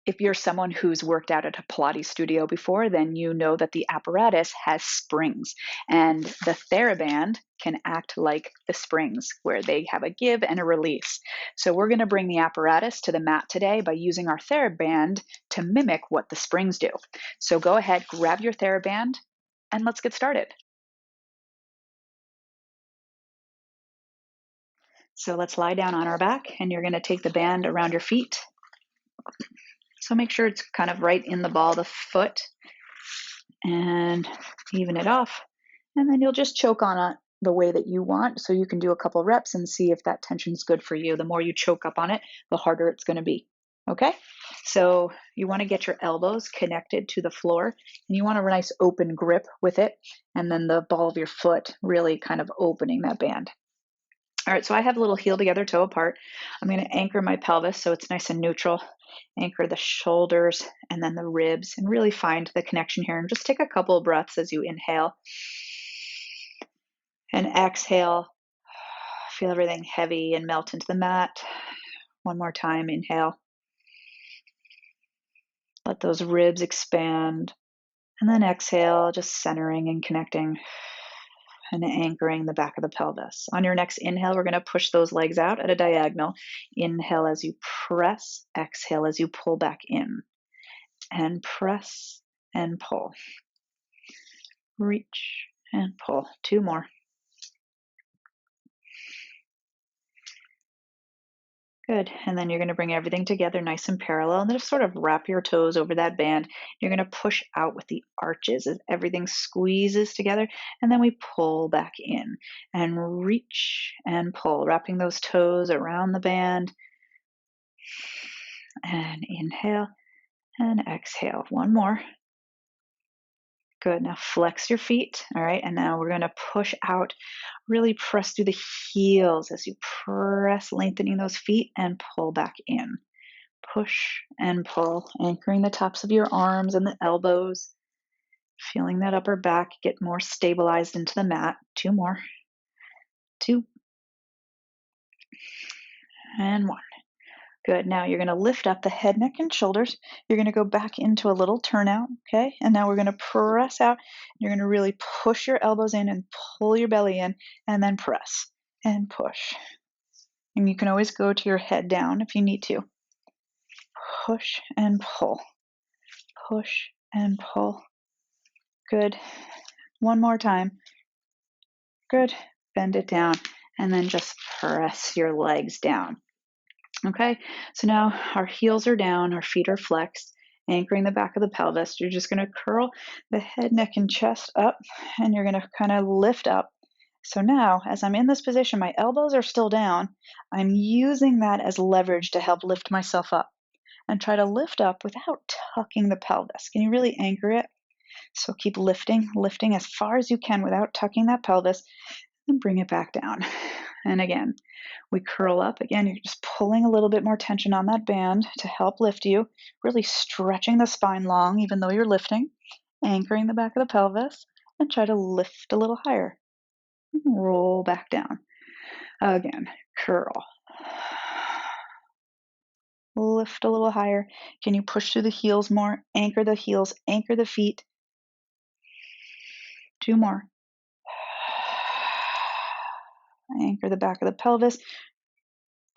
If you're someone who's worked out at a Pilates studio before, then you know that the apparatus has springs, and the TheraBand can act like the springs, where they have a give and a release. So we're going to bring the apparatus to the mat today by using our TheraBand to mimic what the springs do. So go ahead, grab your TheraBand, and let's get started. So let's lie down on our back, and you're going to take the band around your feet. So make sure it's kind of right in the ball of the foot, and even it off. And then you'll just choke on it the way that you want. So you can do a couple reps and see if that tension is good for you. The more you choke up on it, the harder it's going to be. Okay? So you want to get your elbows connected to the floor, and you want a nice open grip with it, and then the ball of your foot really kind of opening that band. All right, so I have a little heel together, toe apart. I'm going to anchor my pelvis so it's nice and neutral. Anchor the shoulders and then the ribs, and really find the connection here. And just take a couple of breaths as you inhale and exhale. Feel everything heavy and melt into the mat. One more time, inhale. Let those ribs expand. And then exhale, just centering and connecting and anchoring the back of the pelvis. On your next inhale, we're going to push those legs out at a diagonal. Inhale as you press, exhale as you pull back in. And press and pull. Reach and pull. Two more. Good. And then you're going to bring everything together nice and parallel, and then just sort of wrap your toes over that band. You're going to push out with the arches as everything squeezes together, and then we pull back in and reach and pull, wrapping those toes around the band. And inhale and exhale. One more. Good. Now flex your feet. All right. And now we're going to push out, really press through the heels as you press, lengthening those feet, and pull back in. Push and pull, anchoring the tops of your arms and the elbows, feeling that upper back get more stabilized into the mat. Two more. Two. And one. Good. Now you're going to lift up the head, neck, and shoulders. You're going to go back into a little turnout, okay? And now we're going to press out. You're going to really push your elbows in and pull your belly in, and then press and push. And you can always go to your head down if you need to. Push and pull. Push and pull. Good. One more time. Good. Bend it down, and then just press your legs down. Okay, so now our heels are down, our feet are flexed, anchoring the back of the pelvis. You're just going to curl the head, neck, and chest up, and you're going to kind of lift up. So now, as I'm in this position, my elbows are still down. I'm using that as leverage to help lift myself up, and try to lift up without tucking the pelvis. Can you really anchor it? So keep lifting as far as you can without tucking that pelvis, and bring it back down. And again, we curl up. Again, you're just pulling a little bit more tension on that band to help lift you, really stretching the spine long even though you're lifting, anchoring the back of the pelvis, and try to lift a little higher. Roll back down. Again, curl. Lift a little higher. Can you push through the heels more? Anchor the heels, anchor the feet. Two more. Anchor the back of the pelvis.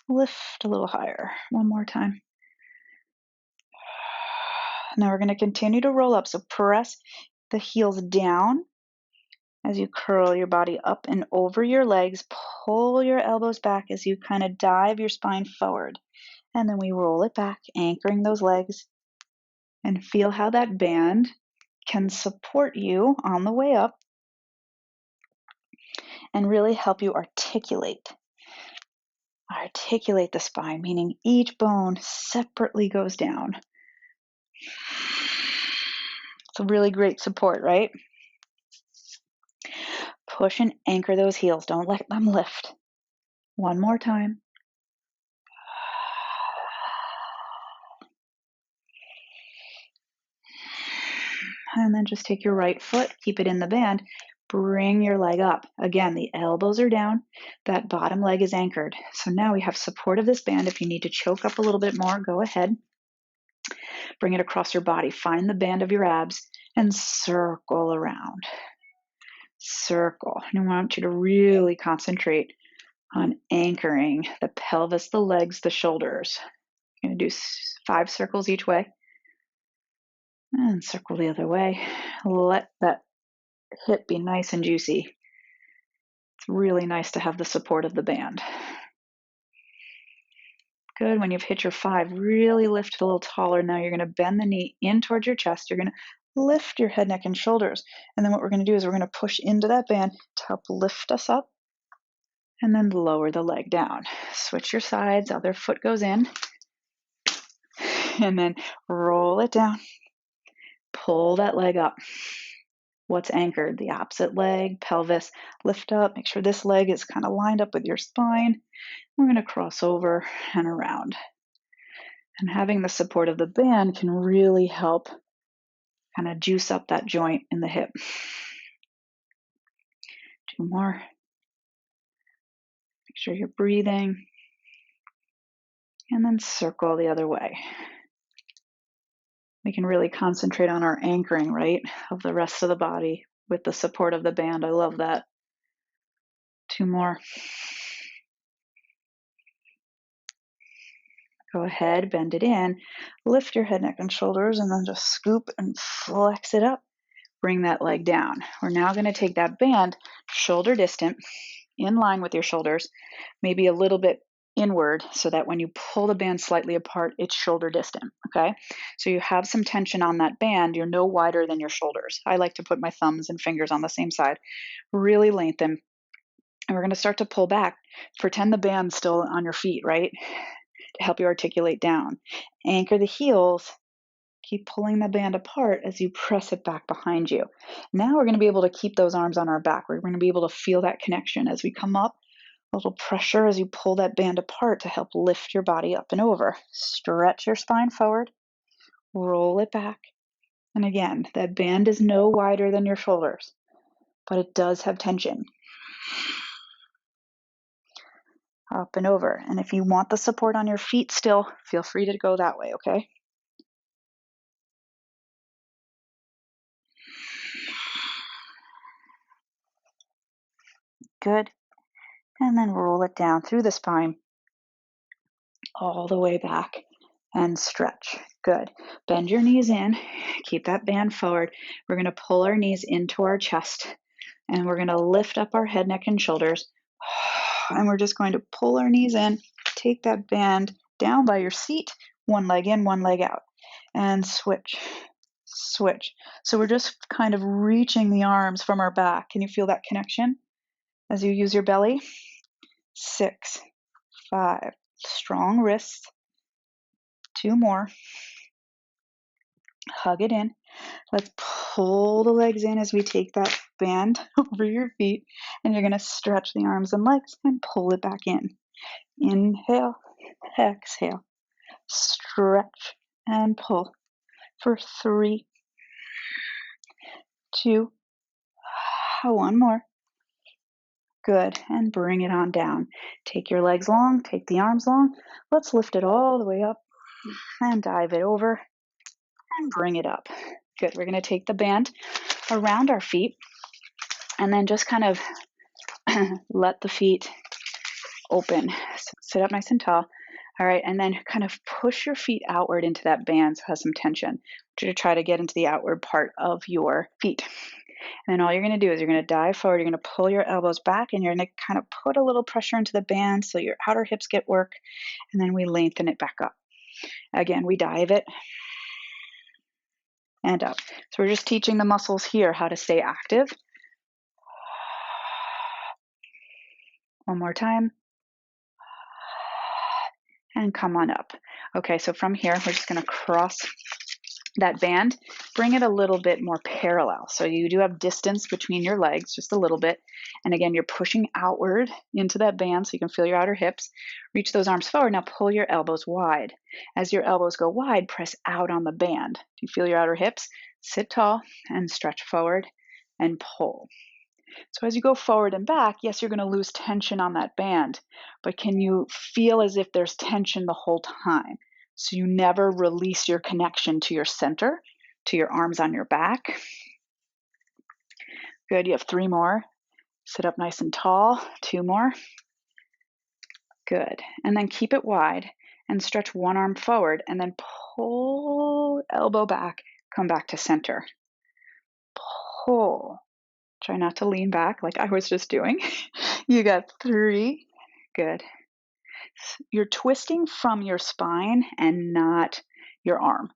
Lift a little higher. One more time. Now we're going to continue to roll up. So press the heels down as you curl your body up and over your legs. Pull your elbows back as you kind of dive your spine forward. And then we roll it back, anchoring those legs. And feel how that band can support you on the way up and really help you articulate. Articulate the spine, meaning each bone separately goes down. It's a really great support, right? Push and anchor those heels. Don't let them lift. One more time. And then just take your right foot, keep it in the band, bring your leg up. Again, the elbows are down, that bottom leg is anchored. So now we have support of this band. If you need to choke up a little bit more, go ahead. Bring it across your body. Find the band of your abs and circle around. Circle. And I want you to really concentrate on anchoring the pelvis, the legs, the shoulders. You're going to do 5 circles each way. And circle the other way. Let that hip be nice and juicy. It's really nice to have the support of the band. Good. When you've hit your 5, really lift it a little taller. Now you're going to bend the knee in towards your chest. You're going to lift your head, neck, and shoulders. And then what we're going to do is we're going to push into that band to help lift us up and then lower the leg down. Switch your sides. Other foot goes in. And then roll it down. Pull that leg up. What's anchored? The opposite leg, pelvis. Lift up. Make sure this leg is kind of lined up with your spine. We're going to cross over and around. And having the support of the band can really help kind of juice up that joint in the hip. 2 more. Make sure you're breathing. And then circle the other way. We can really concentrate on our anchoring, right, of the rest of the body with the support of the band. I love that. 2 more. Go ahead, bend it in, lift your head, neck, and shoulders, and then just scoop and flex it up. Bring that leg down. We're now going to take that band shoulder distant, in line with your shoulders, maybe a little bit inward so that when you pull the band slightly apart, it's shoulder distant, okay? So you have some tension on that band. You're no wider than your shoulders. I like to put my thumbs and fingers on the same side. Really lengthen. And we're going to start to pull back. Pretend the band's still on your feet, right? To help you articulate down. Anchor the heels. Keep pulling the band apart as you press it back behind you. Now we're going to be able to keep those arms on our back. We're going to be able to feel that connection as we come up. A little pressure as you pull that band apart to help lift your body up and over. Stretch your spine forward. Roll it back. And again, that band is no wider than your shoulders, but it does have tension. Up and over. And if you want the support on your feet still, feel free to go that way, okay? Good. And then roll it down through the spine, all the way back, and stretch. Good. Bend your knees in. Keep that band forward. We're going to pull our knees into our chest, and we're going to lift up our head, neck, and shoulders. And we're just going to pull our knees in, take that band down by your seat, one leg in, one leg out, and switch, switch. So we're just kind of reaching the arms from our back. Can you feel that connection as you use your belly? 6, 5, strong wrists. 2 more. Hug it in. Let's pull the legs in as we take that band over your feet, and you're going to stretch the arms and legs and pull it back in. Inhale, exhale, stretch and pull for 3, 2, 1 more. Good, and bring it on down. Take your legs long, take the arms long. Let's lift it all the way up and dive it over and bring it up. Good, we're going to take the band around our feet and then just kind of let the feet open. So sit up nice and tall. All right, and then kind of push your feet outward into that band so it has some tension. I want you to try to get into the outward part of your feet. And then all you're going to do is you're going to dive forward. You're going to pull your elbows back, and you're going to kind of put a little pressure into the band so your outer hips get work, and then we lengthen it back up. Again, we dive it and up. So we're just teaching the muscles here how to stay active. One more time. And come on up. Okay, so from here, we're just going to cross that band, bring it a little bit more parallel. So you do have distance between your legs, just a little bit. And again, you're pushing outward into that band so you can feel your outer hips. Reach those arms forward. Now pull your elbows wide. As your elbows go wide, press out on the band. Do you feel your outer hips? Sit tall and stretch forward and pull. So as you go forward and back, yes, you're going to lose tension on that band, but can you feel as if there's tension the whole time? So you never release your connection to your center, to your arms on your back. Good, you have 3 more. Sit up nice and tall, 2 more. Good, and then keep it wide and stretch one arm forward and then pull elbow back, come back to center. Pull. Try not to lean back like I was just doing. You got 3. Good. You're twisting from your spine and not your arm.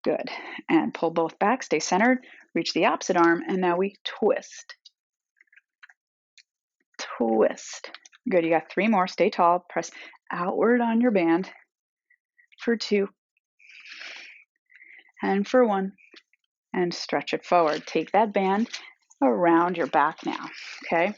Good. And pull both back, stay centered, reach the opposite arm, and now we twist. Twist. Good. You got 3 more. Stay tall. Press outward on your band for 2 and for 1, and stretch it forward. Take that band around your back now. Okay.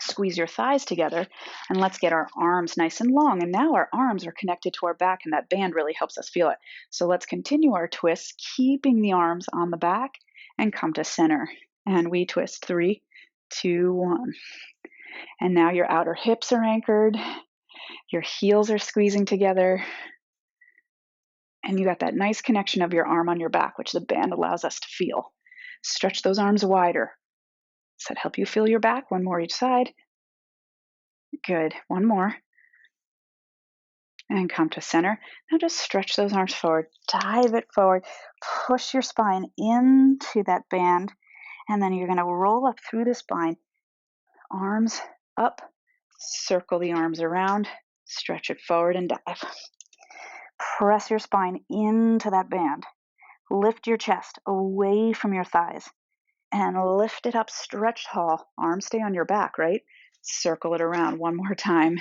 Squeeze your thighs together and let's get our arms nice and long. And now our arms are connected to our back and that band really helps us feel it. So let's continue our twist, keeping the arms on the back and come to center. And we twist 3, 2, 1. And now your outer hips are anchored. Your heels are squeezing together. And you got that nice connection of your arm on your back, which the band allows us to feel. Stretch those arms wider. Does that help you feel your back? 1 more each side. Good. 1 more. And come to center. Now just stretch those arms forward. Dive it forward. Push your spine into that band. And then you're going to roll up through the spine. Arms up. Circle the arms around. Stretch it forward and dive. Press your spine into that band. Lift your chest away from your thighs. And lift it up, stretch tall. Arms stay on your back, right? Circle it around 1 more time.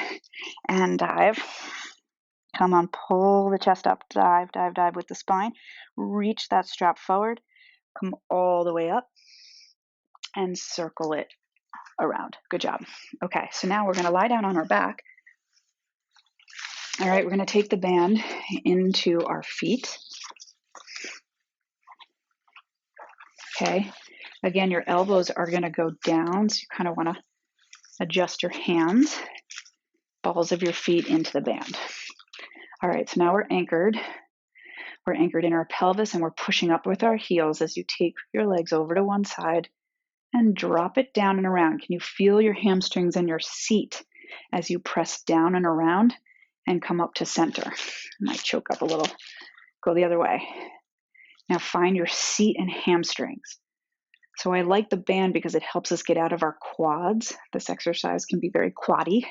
And dive. Come on, pull the chest up. Dive, dive, dive with the spine. Reach that strap forward. Come all the way up. And circle it around. Good job. Okay, so now we're going to lie down on our back. All right, we're going to take the band into our feet. Okay, again, your elbows are going to go down, so you kind of want to adjust your hands, balls of your feet into the band. All right, so now we're anchored. We're anchored in our pelvis and we're pushing up with our heels as you take your legs over to one side and drop it down and around. Can you feel your hamstrings and your seat as you press down and around and come up to center? I might choke up a little. Go the other way. Now find your seat and hamstrings. So I like the band because it helps us get out of our quads. This exercise can be very quaddy.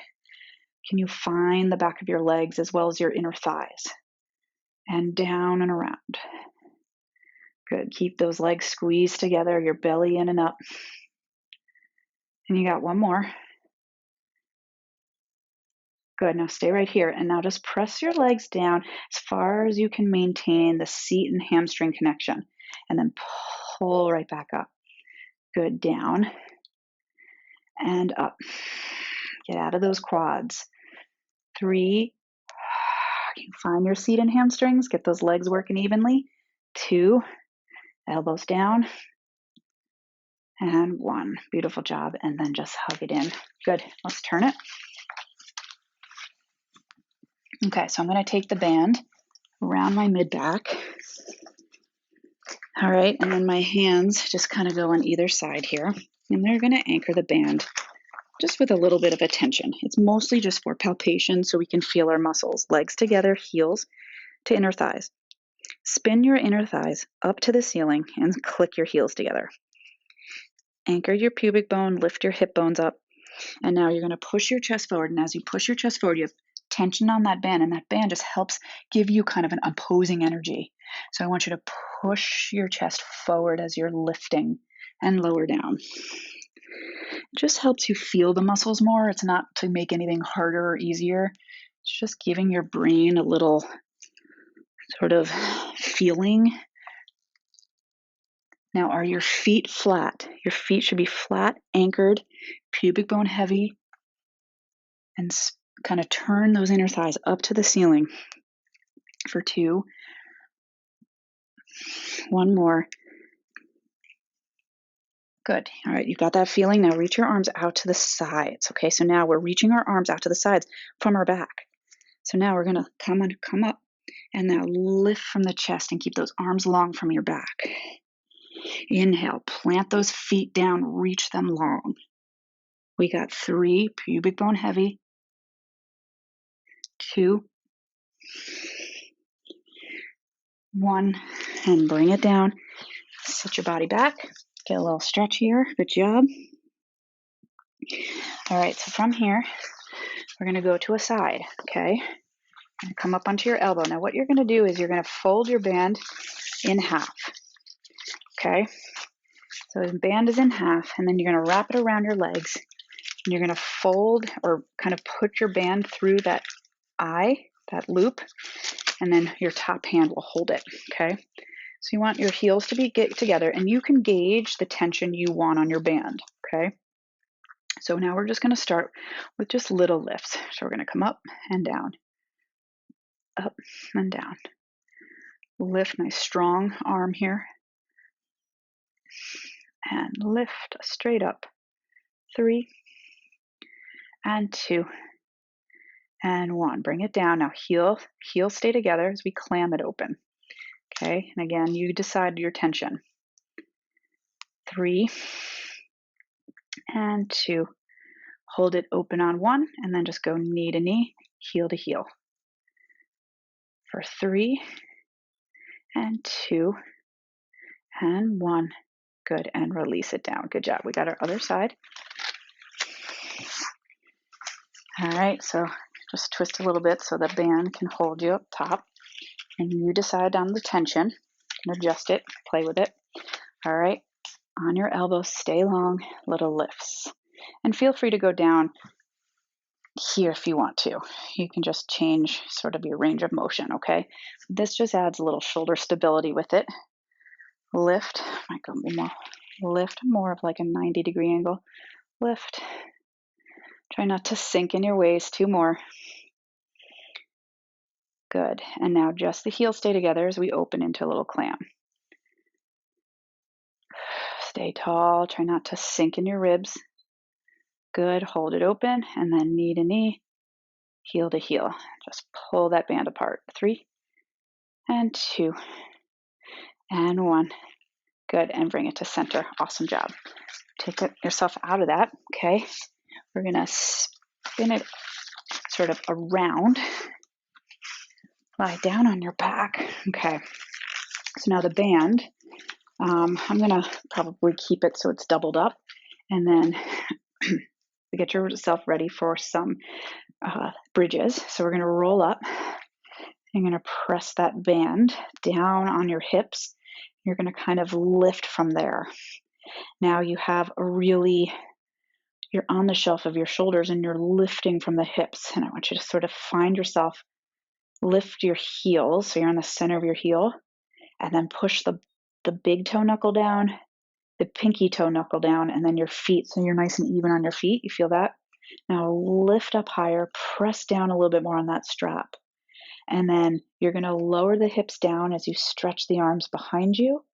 Can you find the back of your legs as well as your inner thighs? And down and around. Good. Keep those legs squeezed together, your belly in and up. And you got 1 more. Good. Now stay right here. And now just press your legs down as far as you can maintain the seat and hamstring connection. And then pull right back up. Good. Down and up. Get out of those quads. 3. Can you find your seat and hamstrings? Get those legs working evenly. 2. Elbows down. And 1. Beautiful job. And then just hug it in. Good. Let's turn it. Okay, so I'm going to take the band around my mid-back. All right, and then my hands just kind of go on either side here. And they're going to anchor the band just with a little bit of a tension. It's mostly just for palpation so we can feel our muscles. Legs together, heels to inner thighs. Spin your inner thighs up to the ceiling and click your heels together. Anchor your pubic bone, lift your hip bones up. And now you're going to push your chest forward. And as you push your chest forward, you have tension on that band. And that band just helps give you kind of an opposing energy. So I want you to push your chest forward as you're lifting and lower down. It just helps you feel the muscles more. It's not to make anything harder or easier. It's just giving your brain a little sort of feeling. Now, are your feet flat? Your feet should be flat, anchored, pubic bone heavy, and kind of turn those inner thighs up to the ceiling for 2. 1 more. Good. All right, you've got that feeling. Now reach your arms out to the sides. Okay, so now we're reaching our arms out to the sides from our back. So now we're going to come up and now lift from the chest and keep those arms long from your back. Inhale, plant those feet down, reach them long. We got 3, pubic bone heavy, 2, 1, and bring it down. Sit your body back. Get a little stretch here. Good job. All right, so from here, we're going to go to a side, okay? And come up onto your elbow. Now what you're going to do is you're going to fold your band in half, okay? So the band is in half, and then you're going to wrap it around your legs, and you're going to fold or kind of put your band through that eye, that loop, and then your top hand will hold it, okay? So you want your heels to get together, and you can gauge the tension you want on your band, okay? So now we're just going to start with just little lifts. So we're going to come up and down, up and down. Lift, nice strong arm here. And lift straight up. 3, and 2, and 1. Bring it down. Now heels stay together as we clam it open. Okay, and again, you decide your tension. 3, and 2. Hold it open on 1, and then just go knee to knee, heel to heel. For 3, and 2, and 1. Good, and release it down. Good job. We got our other side. All right, so just twist a little bit so the band can hold you up top. And you decide on the tension. You can adjust it, play with it. All right, on your elbows, stay long, little lifts. And feel free to go down here if you want to. You can just change sort of your range of motion, okay? This just adds a little shoulder stability with it. Lift, might go more. Lift more of like a 90-degree angle. Lift. Try not to sink in your waist. 2 more. Good. And now just the heels stay together as we open into a little clam. Stay tall. Try not to sink in your ribs. Good. Hold it open, and then knee to knee, heel to heel. Just pull that band apart. 3, and 2, and 1. Good. And bring it to center. Awesome job. Take yourself out of that. Okay. We're going to spin it sort of around. Lie down on your back. Okay. So now the band, I'm going to probably keep it so it's doubled up, and then get yourself ready for some bridges. So we're going to roll up. You're going to press that band down on your hips. You're going to kind of lift from there. Now you have you're on the shelf of your shoulders and you're lifting from the hips. And I want you to sort of find yourself, lift your heels. So you're on the center of your heel, and then push the big toe knuckle down, the pinky toe knuckle down, and then your feet. So you're nice and even on your feet. You feel that? Now lift up higher, press down a little bit more on that strap. And then you're going to lower the hips down as you stretch the arms behind you.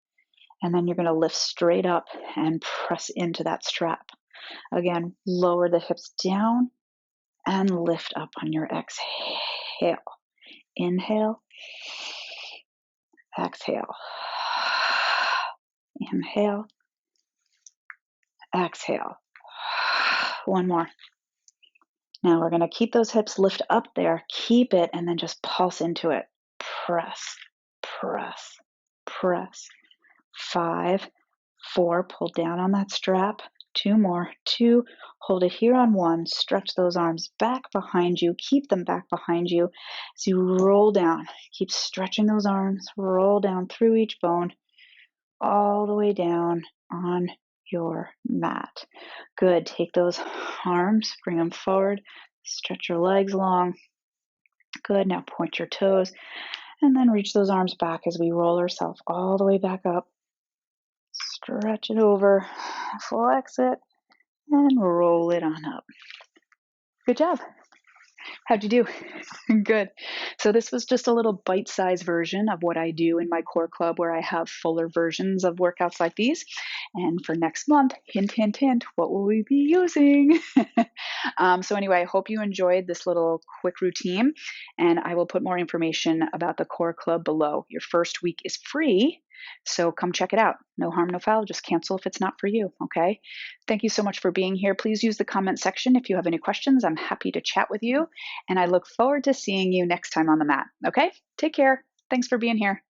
And then you're going to lift straight up and press into that strap. Again, lower the hips down and lift up on your exhale. Inhale. Exhale. Inhale. Exhale. 1 more. Now we're going to keep those hips lift up there. Keep it, and then just pulse into it. Press, press, press. 5, 4, pull down on that strap. 2 more. 2, hold it here on 1. Stretch those arms back behind you. Keep them back behind you as you roll down. Keep stretching those arms. Roll down through each bone, all the way down on your mat. Good. Take those arms, bring them forward, stretch your legs long. Good. Now point your toes, and then reach those arms back as we roll ourselves all the way back up. Stretch it over, flex it, and roll it on up. Good job. How'd you do? Good. So this was just a little bite-sized version of what I do in my core club, where I have fuller versions of workouts like these. And for next month, hint, hint, hint, what will we be using? So anyway, I hope you enjoyed this little quick routine, and I will put more information about the core club below. Your first week is free, so come check it out. No harm, no foul. Just cancel if it's not for you, okay? Thank you so much for being here. Please use the comment section if you have any questions. I'm happy to chat with you, and I look forward to seeing you next time on the mat, okay? Take care. Thanks for being here.